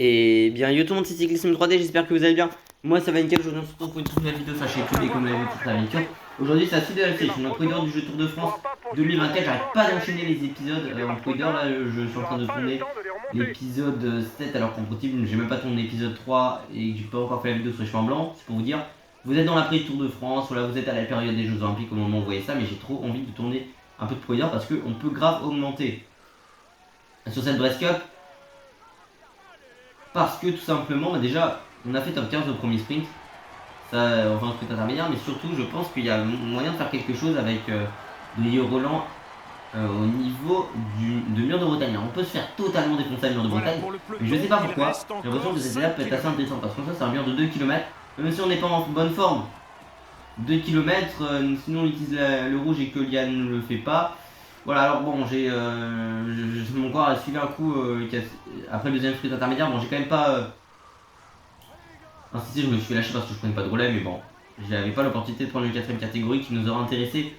Et bien yo tout le monde, c'est Cyclisme 3D, j'espère que vous allez bien. Moi ça va nickel, aujourd'hui on se retrouve pour une toute nouvelle vidéo, sachez que comme vous l'avez vu toute la lecture. Aujourd'hui c'est la suite de la série, je suis dans le corridor du jeu Tour de France 2024, j'arrête pas d'enchaîner les épisodes en corridor, là je suis en train de tourner l'épisode 7 alors qu'en possible j'ai même pas tourné l'épisode 3 et que j'ai pas encore fait la vidéo sur les cheveux en blanc, c'est pour vous dire. Vous êtes dans la pré-Tour de France, voilà, vous êtes à la période des Jeux Olympiques au moment où vous voyez ça, mais j'ai trop envie de tourner un peu de corridor parce qu'on peut grave augmenter sur cette Brest Cup. Parce que tout simplement, déjà, on a fait top 15 au premier sprint. Ça, enfin, un sprint intermédiaire, mais surtout, je pense qu'il y a moyen de faire quelque chose avec Brieux Roland au niveau de Mur de Bretagne. Alors, on peut se faire totalement défoncer à Mur de Bretagne, mais je sais pas pourquoi. J'ai l'impression que cette étape peut être assez intéressante parce que ça, c'est un mur de 2 km. Même si on n'est pas en bonne forme, 2 km, sinon on utilise le rouge et que Liane ne le fait pas. Voilà, alors bon, mon corps a suivi un coup après le deuxième sprint intermédiaire. Bon, j'ai quand même pas insisté, je me suis fait lâcher parce que je prenais pas de relais, mais bon, j'avais pas l'opportunité de prendre une quatrième catégorie qui nous aurait intéressé.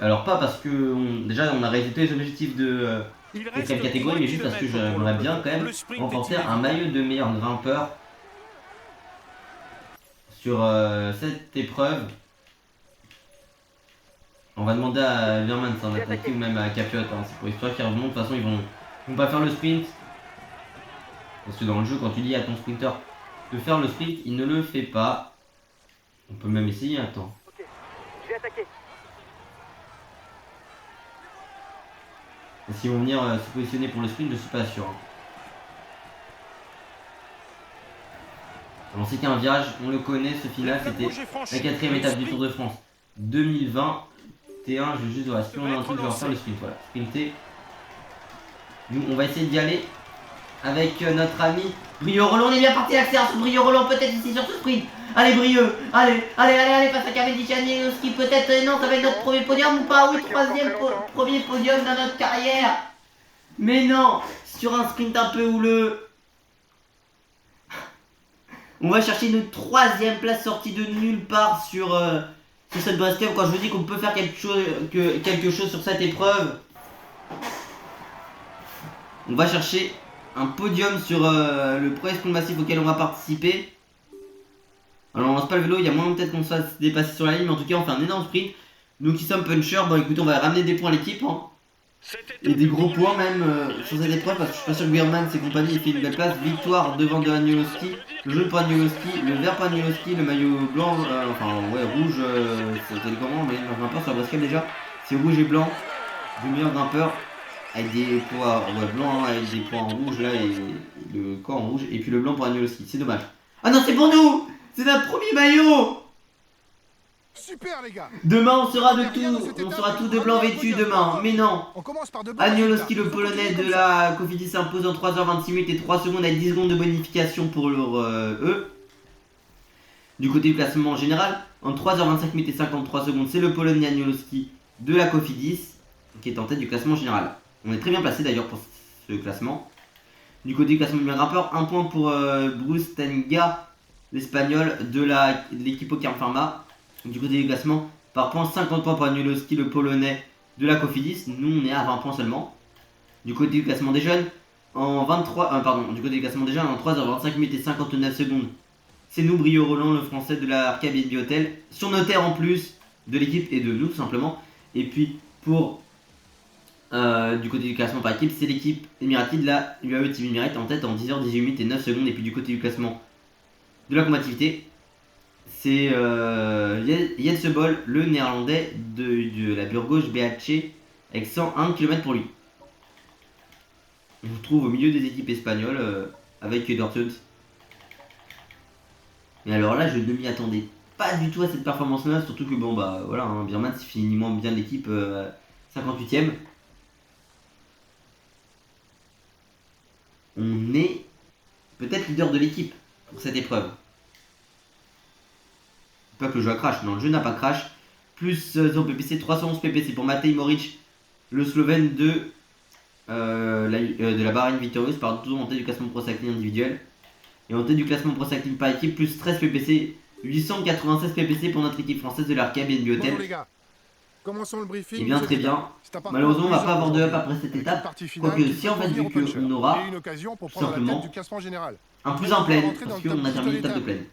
Alors, pas parce que déjà on a réalisé tous les objectifs de quatrième catégorie, mais juste parce que j'aimerais bien quand même remporter un maillot de meilleur grimpeur sur cette épreuve. On va demander à Verman s'en attaquer ou même à Capiot, hein. C'est pour histoire qu'ils remontent. De toute façon, ils vont pas faire le sprint. Parce que dans le jeu, quand tu dis à ton sprinter de faire le sprint, il ne le fait pas. On peut même essayer, attends. Ok, je vais attaquer. Est-ce qu'ils vont venir se positionner pour le sprint? Je suis pas sûr. Alors, c'est qu'un virage, on le connaît, ce final, c'était la quatrième étape du Tour de France 2020. Je vais juste voir, si on a un truc, je vais refaire le sprint, voilà, sprinter. Nous, on va essayer d'y aller avec notre ami Brieux Roland. On est bien parti, l'accélération de Brieux Roland, peut-être ici sur ce sprint. Allez Brieux, allez, face à Cavendish Anielowski, peut-être, non, ça va être notre premier podium ou pas? Oui, premier podium dans notre carrière. Mais non, sur un sprint un peu houleux. On va chercher une troisième place sortie de nulle part sur cette Brest Cup. Quand je vous dis qu'on peut faire quelque chose sur cette épreuve, on va chercher un podium sur le premier sprint massif auquel on va participer. Alors on lance pas le vélo, il y a moyen peut-être qu'on se fasse dépasser sur la ligne, mais en tout cas on fait un énorme sprint. Nous qui sommes punchers, bon écoutez, on va ramener des points à l'équipe, hein. Et des gros points même sur cette épreuve, parce que je suis pas sûr que Weirman et compagnie aient fait une belle place. Victoire devant de Anielowski, le jaune pour Anielowski, le vert pour Anielowski, le maillot blanc, rouge, c'était le grand, mais le grimpeur sur la Brest Cup déjà, c'est rouge et blanc, le meilleur grimpeur, avec des points blancs, hein, avec des points en rouge là, et le corps en rouge, et puis le blanc pour Anielowski, c'est dommage. Ah non, c'est pour nous! C'est notre premier maillot! Super les gars. Demain on sera tous de blanc vêtus demain, mais non. On commence par de Anielowski, le polonais de la Cofidis, s'impose en 3h26 minutes et 3 secondes avec 10 secondes de bonification pour eux. Du côté du classement général, en 3h25 minutes et 53 secondes, c'est le polonais Anielowski de la Cofidis qui est en tête du classement général. On est très bien placé d'ailleurs pour ce classement. Du côté du classement du grimpeur, un point pour Bruce Tenga, l'espagnol de l'équipe Ocam Pharma. Du côté du classement, par point, 50 points pour Anielowski, le polonais de la Cofidis. Nous, on est à 20 points seulement. Du côté du classement des jeunes, en 3h25 minutes et 59 secondes, c'est nous, Brieux Roland, le français de la Arca BNB Hotel, sur notaire en plus de l'équipe et de nous, tout simplement. Et puis, pour du côté du classement par équipe, c'est l'équipe émirati de la UAE Team Emirates en tête en 10h18 minutes et 9 secondes. Et puis, du côté du classement de la combativité, c'est Jens Bol, le néerlandais de la Burgos BHC, avec 101 km pour lui. On se trouve au milieu des équipes espagnoles avec Dortmund. Et alors là, je ne m'y attendais pas du tout à cette performance-là, surtout que bon bah voilà, hein, Birman finit moins bien de l'équipe 58ème. On est peut-être leader de l'équipe pour cette épreuve. Pas que le jeu a crash, non, le jeu n'a pas crash. Plus 0 PPC, 311 PPC pour Matej Moric, le Slovène de la Bahreïn Victorious, par tout en tête du classement Pro Cycling individuel. Et en tête du classement Pro Cycling par équipe, plus 13 PPC, 896 PPC pour notre équipe française de l'Arca BNB Hotel. Commençons le briefing. Eh bien, très bien. Malheureusement, on va pas avoir de up après cette étape. Quoique, si en fait, vu qu'on aura tout simplement un plus en pleine, parce qu'on a terminé l'étape de pleine.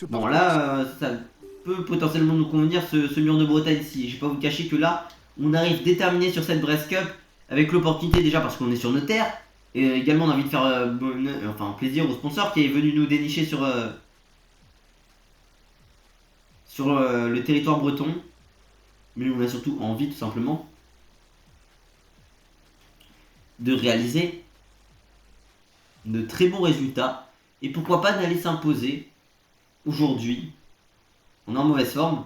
Bon, là, ça peut potentiellement nous convenir ce mur de Bretagne-ci. Je vais pas vous cacher que là, on arrive déterminé sur cette Brest Cup avec l'opportunité déjà parce qu'on est sur nos terres. Et également, on a envie de faire plaisir au sponsor qui est venu nous dénicher sur le territoire breton. Mais on a surtout envie tout simplement de réaliser de très bons résultats et pourquoi pas d'aller s'imposer aujourd'hui. On est en mauvaise forme.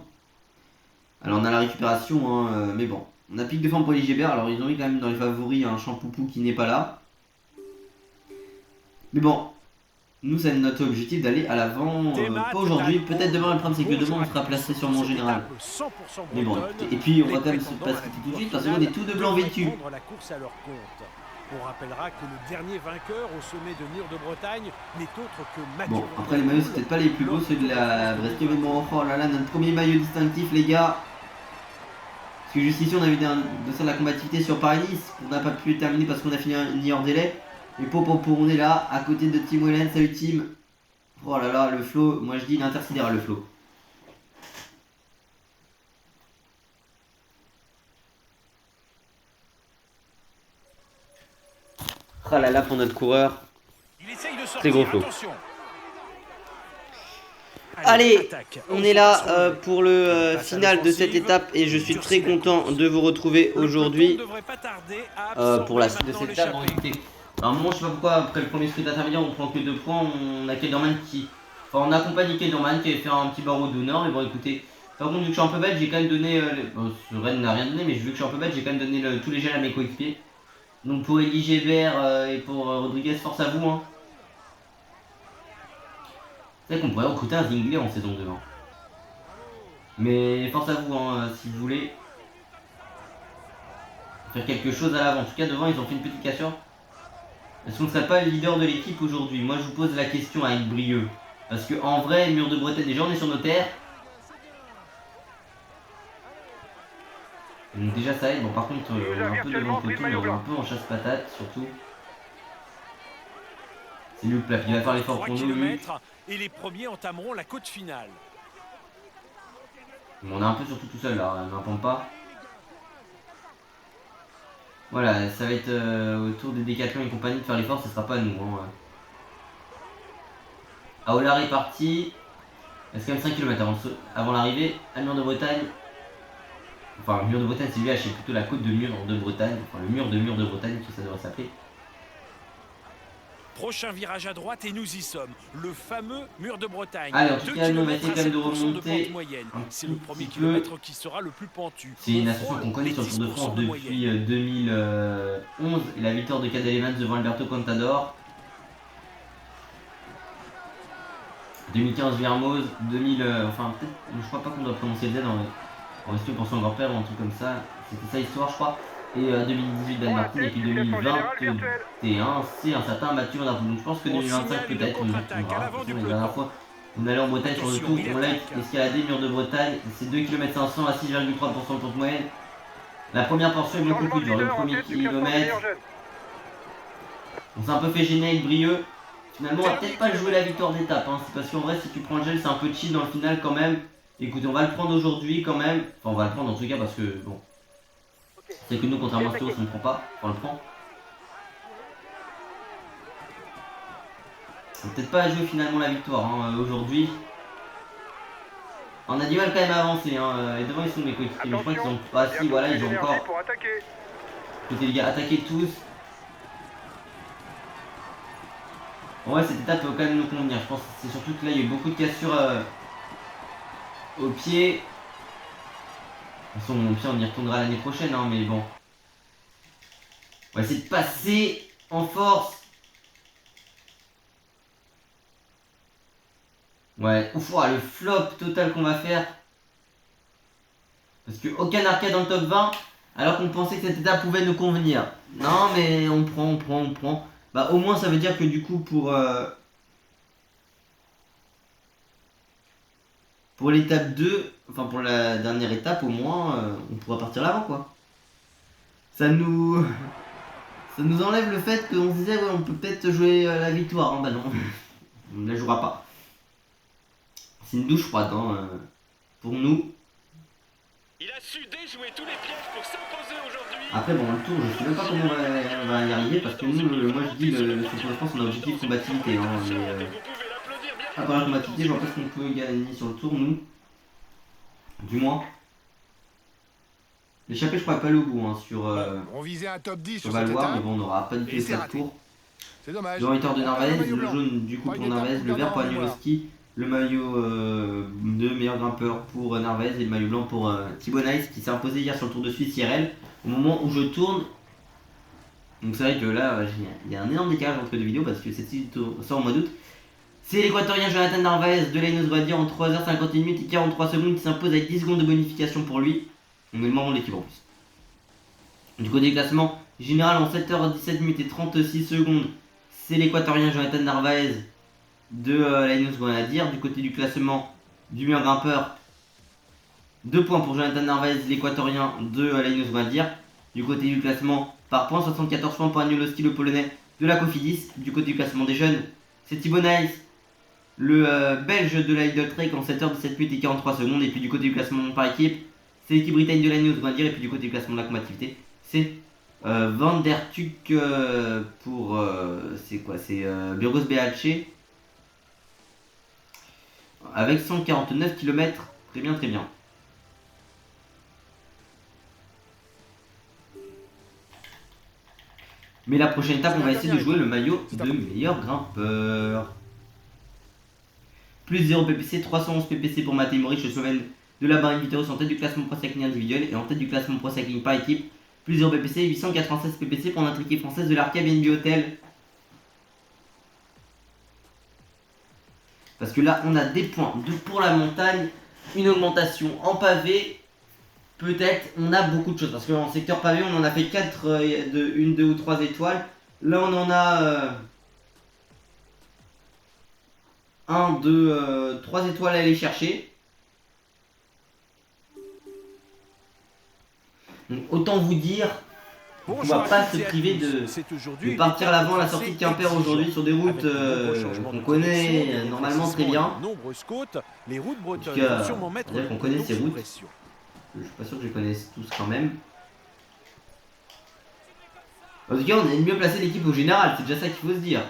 Alors on a la récupération, hein, mais bon. On a pic de forme pour les Gébert. Alors ils ont mis quand même dans les favoris un Champoupou qui n'est pas là. Mais bon, nous c'est notre objectif d'aller à l'avant. Pas aujourd'hui, peut-être demain. Le problème c'est que demain on sera placé sur mon général. Mais bon, écoutez, et puis on va quand même se passer tout de suite parce qu'on est tous de blanc vêtus. On rappellera que le dernier vainqueur au sommet de Mur de Bretagne n'est autre que Mathieu. Bon, après les maillots c'est peut-être pas les plus beaux, ceux de la Brest. Mais bon, oh là là, notre premier maillot distinctif les gars. Parce que jusqu'ici on avait de la combativité sur Paris-Nice. On n'a pas pu le terminer parce qu'on a fini hors délai. Mais on est là, à côté de Tim Wellen, salut Tim. Oh là là, le flow, moi je dis l'intersidéral le flow. Oh là là pour notre coureur. Très gros flow. Allez, on est là pour le final de cette étape et je suis très content de vous retrouver aujourd'hui pour la suite de cette étape. Bon, écoutez, à un moment, je sais pas pourquoi, après le premier sprint intermédiaire, on prend que 2 points. On a Kelderman qui. Enfin, on accompagne Kelderman qui avait fait un petit barreau d'honneur. Mais bon, écoutez, par contre, vu que je suis un peu bête, j'ai quand même donné. Ce Rennes n'a rien donné, mais vu que je suis un peu bête, j'ai quand même donné tous les gels à mes coéquipiers. Donc pour Elie Gébert et pour Rodriguez, force à vous. Hein. C'est vrai qu'on pourrait recruter un Zingler en saison 2. Hein. Mais force à vous hein, si vous voulez faire quelque chose à l'avant. En tout cas, devant, ils ont fait une petite cassure. Est-ce qu'on ne serait pas le leader de l'équipe aujourd'hui? Moi, je vous pose la question avec Brieux. Parce que en vrai, Mur de Bretagne, déjà, on est sur nos terres. Donc déjà, ça aide. Bon, par contre, on est un peu devant le peloton, on est un peu en chasse-patate, surtout. C'est Luc Plap, il va faire l'effort pour nous, lui. Et les premiers entameront la côte finale. On est un peu surtout tout seul, là, on n'entend pas. Voilà, ça va être autour des Décathlon et compagnie de faire l'effort, ce sera pas nous. Hein. Aolar est parti. Il reste quand même 5 km avant l'arrivée à Mur de Bretagne. Enfin, Mur de Bretagne, c'est lui, c'est plutôt la côte de Mur de Bretagne. Enfin, le mur de Bretagne, que ça devrait s'appeler. Prochain virage à droite et nous y sommes. Le fameux Mur de Bretagne. Allez, en tout cas, nous on va essayer quand même de remonter. C'est le premier kilomètre qui sera le plus pentu. C'est une association qu'on connaît sur le Tour de France depuis 2011 et la victoire de Cadel Evans devant Alberto Contador. 2015 Vermoz, 2000, enfin peut-être, je crois pas qu'on doit prononcer le Z en restant pour son grand-père ou un truc comme ça. C'était ça l'histoire, je crois. Et 2018 Dan Martin et puis 2021 c'est un certain Mathieu Van Der Poel. Donc je pense que 2025 peut-être on y retournera. La dernière fois on allait en Bretagne sur le tour, on l'a escaladé, Mur de Bretagne, c'est 2 km 500 à 6,3% de temps moyenne. La première portion est beaucoup plus dure, le premier kilomètre. On s'est un peu fait gêner avec Brieux. Finalement on va peut-être pas jouer la victoire d'étape, hein. C'est parce qu'en vrai si tu prends le gel c'est un peu chill dans le final quand même. Écoutez, on va le prendre aujourd'hui quand même. Enfin on va le prendre en tout cas parce que bon. C'est que nous, contrairement à Stéos, on ne prend pas, on le prend. On peut-être pas jouer finalement la victoire hein, aujourd'hui. On a du mal quand même à avancer. Hein. Et devant, ils sont mes coéquipiers. Mais je crois qu'ils ont pas. Si, voilà, ils ont encore. Écoutez, les gars, attaquez tous. Bon, ouais, cette étape peut quand même nous convenir. Je pense que c'est surtout que là, il y a eu beaucoup de cassures au pied. De toute façon, mon pied, on y retournera l'année prochaine, hein, mais bon. On va essayer de passer en force. Ouais, ouf, le flop total qu'on va faire. Parce que aucun arcade dans le top 20, alors qu'on pensait que cette étape pouvait nous convenir. Non, mais on prend. Bah, au moins, ça veut dire que du coup, pour l'étape 2, enfin pour la dernière étape au moins, on pourra partir l'avant quoi. Ça nous enlève le fait qu'on se disait ouais on peut peut-être jouer la victoire, hein. Bah non, on ne la jouera pas. C'est une douche froide hein, pour nous. Il a su déjouer tous les pièges pour s'imposer aujourd'hui. Après bon le tour je sais même pas comment on va y arriver parce que nous moi je dis le championnat de France on a objectif combativité hein, mais à part la combativité je vois pas ce qu'on peut gagner sur le tour nous. Du moins. L'échappée je crois pas aller au bout hein, sur On visait un top 10 on sur va cette le voir mais étape. bon on n'aura pas du tout Et les c'est 4 raté. tours. C'est dommage. Le victoire de On perd Narvaez, maillot le blanc. jaune du coup Pas pour une Narvaez, étape le vert pour dans le noir. Agnoloski, le maillot de meilleur grimpeur pour Narvaez et le maillot blanc pour Thibaut Nice qui s'est imposé hier sur le Tour de Suisse IRL au moment où je tourne. Donc c'est vrai que là il y a un énorme décalage entre les deux vidéos parce que cette vidéo sort au mois d'août. C'est l'équatorien Jonathan Narvaez de Lainos Badia en 3h51 minutes et 43 secondes qui s'impose avec 10 secondes de bonification pour lui. On est le moment de l'équipe en plus. Du côté du classement général en 7h17 minutes et 36 secondes, c'est l'équatorien Jonathan Narvaez de Lainos Badia. Du côté du classement du meilleur grimpeur, 2 points pour Jonathan Narvaez, l'équatorien de Lainos Badia. Du côté du classement par points, 74 points pour Agnoloski, le polonais de la Cofidis. Du côté du classement des jeunes, c'est Thibaut Nice, le belge de la Lidl Trek en 7h17 minutes et 43 secondes. Et puis du côté du classement par équipe, c'est l'équipe britannique de Lainos Badia. Et puis du côté du classement de la combativité, c'est Van der Tuk pour c'est quoi, c'est Burgos BHC avec 149 km. Très bien, très bien. Mais la prochaine étape, on va essayer de jouer le maillot de meilleur grimpeur. Plus 0 PPC, 311 PPC pour Matej Moric, le Slovène de la Bahrain Viteros en tête du classement Pro Cycling individuel et en tête du classement Pro Cycling par équipe. Plus 0 PPC, 896 PPC pour notre équipe française de l'Arca BNB Hotel. Parce que là, on a des points pour la montagne, une augmentation en pavé. Peut-être, on a beaucoup de choses. Parce qu'en secteur pavé, on en a fait 4 de 1, 2 ou 3 étoiles. Là, on en a 1, 2, 3 étoiles à aller chercher. Donc, autant vous dire qu'on va pas se priver de partir à l'avant à la sortie de Quimper aujourd'hui sur des routes qu'on connaît normalement très bien. Les routes bretonnes vont sûrement mettre qu'on connaît ces routes. pression. Je suis pas sûr que je les connaisse tous quand même. En tout cas, on a mieux placé l'équipe au général, c'est déjà ça qu'il faut se dire.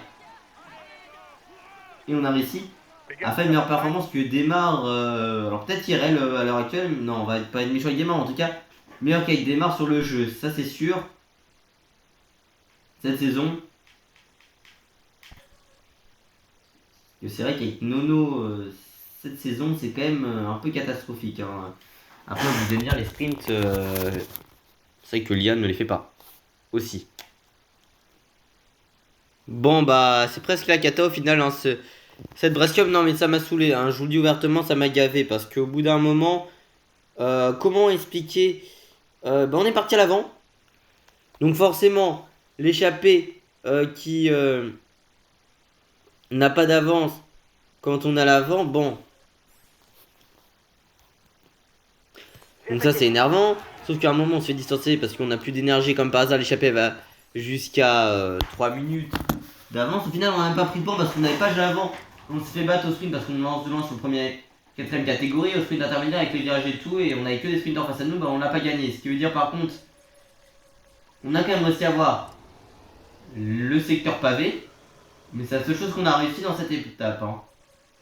Et on a réussi à faire une meilleure performance que Desmar. Alors peut-être IRL à l'heure actuelle, non, on va pas être méchant avec Desmar, en tout cas, meilleur qu'avec Desmar sur le jeu, ça c'est sûr. Cette saison. Et c'est vrai qu'avec Nono, cette saison, c'est quand même un peu catastrophique. Hein. Après, vous devez dire les sprints, c'est vrai que Lian ne les fait pas. Aussi. Bon, bah, c'est presque la cata au final. Hein, cette Brest Cup, non, mais ça m'a saoulé. Hein, je vous le dis ouvertement, ça m'a gavé. Parce qu'au bout d'un moment, comment expliquer bah, on est parti à l'avant. Donc, forcément, l'échappée qui n'a pas d'avance quand on a l'avant, bon. Donc ça c'est énervant, sauf qu'à un moment on se fait distancer parce qu'on n'a plus d'énergie comme par hasard, l'échappée va jusqu'à 3 minutes d'avance. Au final on n'a même pas pris de point parce qu'on n'avait pas l'avant. On s'est fait battre au sprint parce qu'on lance de loin sur le premier 4ème catégorie, au sprint intermédiaire avec le virage et tout, et on avait que des sprinters face à nous, bah on n'a pas gagné. Ce qui veut dire par contre, on a quand même réussi à avoir le secteur pavé, mais c'est la seule chose qu'on a réussi dans cette étape, hein.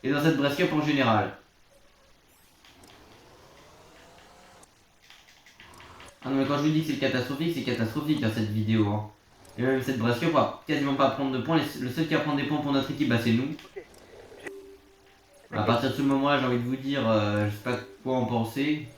Et dans cette Brest Cup en général. Ah non mais quand je vous dis que c'est catastrophique hein, cette vidéo. Hein. Et même cette Brest Cup, on va quasiment pas prendre de points. Le seul qui va prendre des points pour notre équipe, bah, c'est nous. À partir de ce moment-là, j'ai envie de vous dire, je sais pas quoi en penser.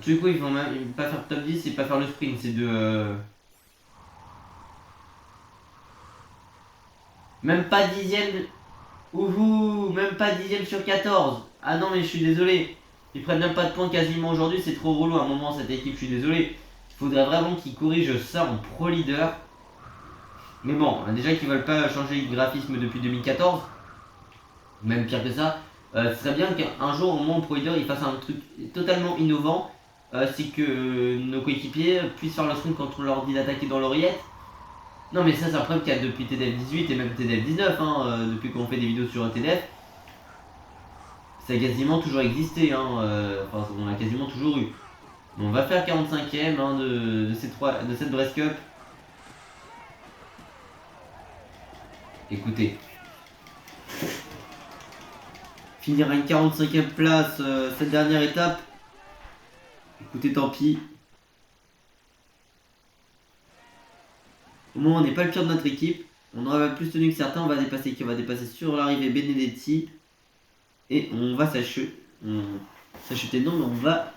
Tous les coups, ils vont même pas faire top 10 et pas faire le sprint, c'est de... Même pas 10ème. Ouhou, même pas 10ème sur 14. Ah non mais je suis désolé. Ils prennent même pas de points quasiment aujourd'hui, c'est trop relou à un moment cette équipe, je suis désolé. Il faudrait vraiment qu'ils corrigent ça en pro leader. Mais bon, déjà qu'ils veulent pas changer le graphisme depuis 2014, même pire que ça, ce serait bien qu'un jour au moins pro leader il fasse un truc totalement innovant, c'est que nos coéquipiers puissent faire le sprint quand on leur dit d'attaquer dans l'oreillette. Non mais ça c'est un problème qu'il y a depuis TDF 18 et même TDF 19, depuis qu'on fait des vidéos sur TDF. Ça a quasiment toujours existé, enfin on a quasiment toujours eu. On va faire 45ème de cette Brest Cup. Écoutez. Finir à une 45ème place cette dernière étape. Écoutez, tant pis. Au moins on n'est pas le pire de notre équipe. On aura plus tenu que certains. On va dépasser sur l'arrivée Benedetti. Et on va s'acheter. Non mais on va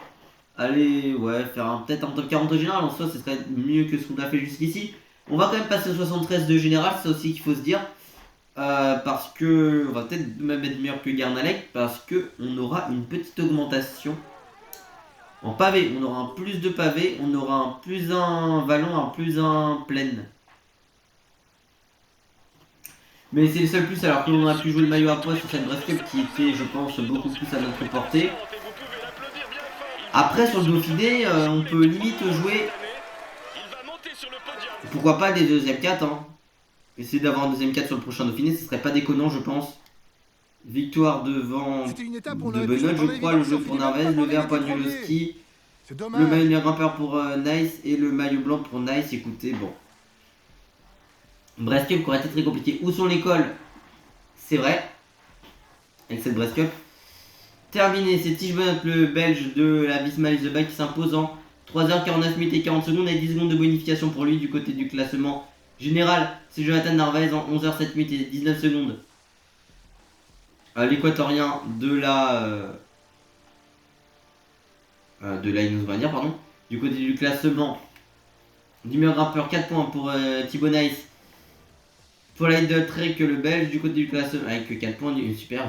aller faire peut-être un top 40 au général. En soi ce serait mieux que ce qu'on a fait jusqu'ici. On va quand même passer au 73 de général. C'est aussi qu'il faut se dire. Parce que on va peut-être même être meilleur que Garnalec. Parce que on aura une petite augmentation. En pavé, on aura un plus de pavé. On aura un plus 1 vallon, un plus 1 plaine. Mais c'est le seul plus alors que l'on a pu jouer le maillot à poids sur cette Brest Cup qui était je pense beaucoup plus à notre portée. Après sur le Dauphiné on peut limite jouer pourquoi pas des deuxième 4 Essayer d'avoir un deuxième 4 sur le prochain Dauphiné, ce serait pas déconnant je pense. Victoire devant de Benoît je crois, le jeu pour Narvaez, le vert pour Agnoloski, le maillot grimpeur pour Nice et le maillot blanc pour Nice. Écoutez bon. Brest Cup qui aurait été très compliqué. Où sont les cols? C'est vrai. Avec cette Brest Cup. Terminé, c'est Tichebonnet le belge de la Visma Leaseback qui s'impose en 3h49 minutes et 40 secondes et 10 secondes de bonification pour lui du côté du classement général. C'est Jonathan Narvaez en 11h07 minutes et 19 secondes. L'équatorien de la Ineos va dire, pardon. Du côté du classement du meilleur grimpeur, 4 points pour Thibaut Nice. Pour la Lidl Trek le belge du côté du classement avec 4 points, super.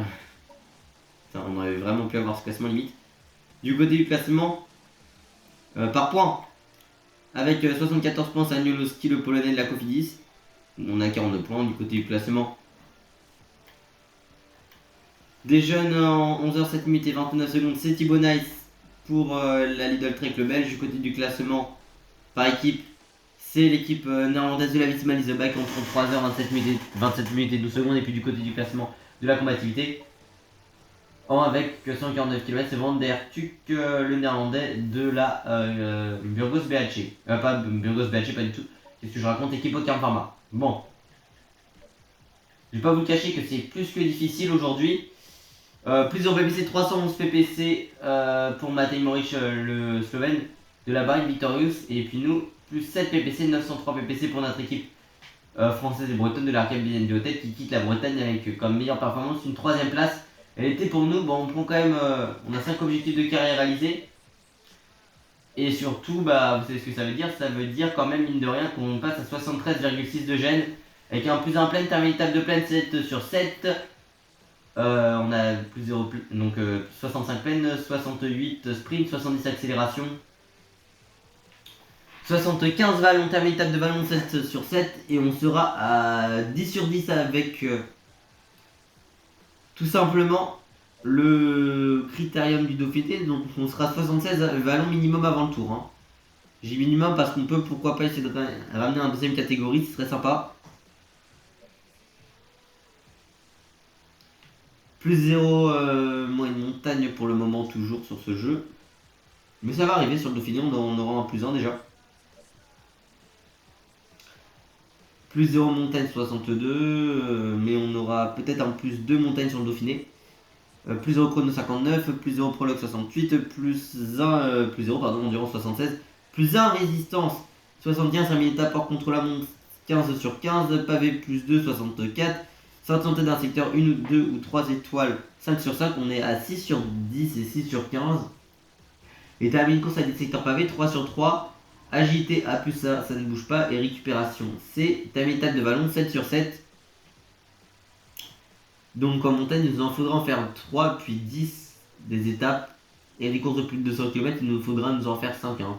Putain, on aurait vraiment pu avoir ce classement limite. Du côté du classement, par points, avec 74 points, c'est Agnoloski, le polonais de la Cofidis. On a 42 points du côté du classement. Des jeunes en 11h07 minutes et 29 secondes, c'est Thibaut Nice pour la Lidl Trek le belge. Du côté du classement, par équipe, c'est l'équipe néerlandaise de la Visma Leaseback en 33h27 minutes et 12 secondes. Et puis du côté du classement de la combativité, avec 149 km, c'est Van der Tuk, le néerlandais de la Burgos BHC. Pas Burgos BHC, pas du tout. Qu'est-ce que je raconte? Équipe au Carm Pharma. Bon. Je vais pas vous cacher que c'est plus que difficile aujourd'hui. Plus en PPC, 311 PPC pour Matej Moric, le Slovène de la Bike Victorious. Et puis nous, plus 7 PPC, 903 PPC pour notre équipe française et bretonne de l'Arcade BNDO Tech qui quitte la Bretagne avec comme meilleure performance une 3ème place. Elle était pour nous, bon, on prend quand même, on a 5 objectifs de carrière réalisés. Et surtout, bah, vous savez ce que ça veut dire? Ça veut dire quand même, mine de rien, qu'on passe à 73,6 de gêne. Avec un plus 1 pleine, terminé étape de pleine 7 sur 7. On a plus 0, donc 65 pleines, 68 sprint, 70 accélération. 75 vallons, terminé étape de vallon 7 sur 7. Et on sera à 10 sur 10 avec... tout simplement le critérium du Dauphiné, donc on sera 76 vallons minimum avant le tour. J'ai minimum parce qu'on peut pourquoi pas essayer de ramener un deuxième catégorie, ce serait sympa. Plus 0 moyenne montagne pour le moment toujours sur ce jeu. Mais ça va arriver sur le Dauphiné, on aura un plus 1 déjà. Plus 0 montagne 62, mais on aura peut-être un plus 2 montagne sur le Dauphiné. Plus 0 chrono 59, plus 0 prologue 68, plus 0 endurance 76, plus 1 résistance 75, 5 000 étapes hors contre la montre 15 sur 15, pavé plus 2 64, santé d'un secteur 1 ou 2 ou 3 étoiles 5 sur 5, on est à 6 sur 10 et 6 sur 15. Et termine course à des secteurs pavés 3 sur 3. Agilité A plus A, ça ne bouge pas. Et récupération C, terminé étape de vallon 7 sur 7. Donc en montagne, il nous en faudra en faire 3 puis 10 des étapes et des courses de plus de 200 km, il nous faudra nous en faire 5. Hein.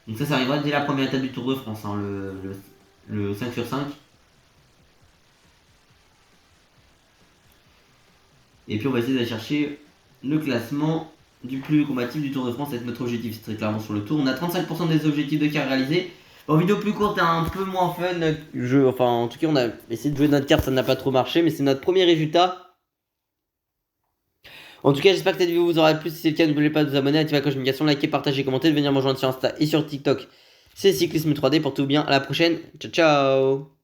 Donc ça arrivera dès la première étape du Tour de France, hein, le 5 sur 5. Et puis on va essayer d'aller chercher le classement du plus combatif du Tour de France, c'est notre objectif, c'est très clairement sur le Tour. On a 35% des objectifs de carte réalisés. En vidéo plus courte, un peu moins fun. Enfin, en tout cas, on a essayé de jouer notre carte, ça n'a pas trop marché, mais c'est notre premier résultat. En tout cas, j'espère que cette vidéo vous aura plu. Si c'est le cas, n'oubliez pas de vous abonner, activer la cloche de notification, liker, partager, commenter, de venir me rejoindre sur Insta et sur TikTok. C'est Cyclisme 3D, pour tout bien. À la prochaine. Ciao, ciao.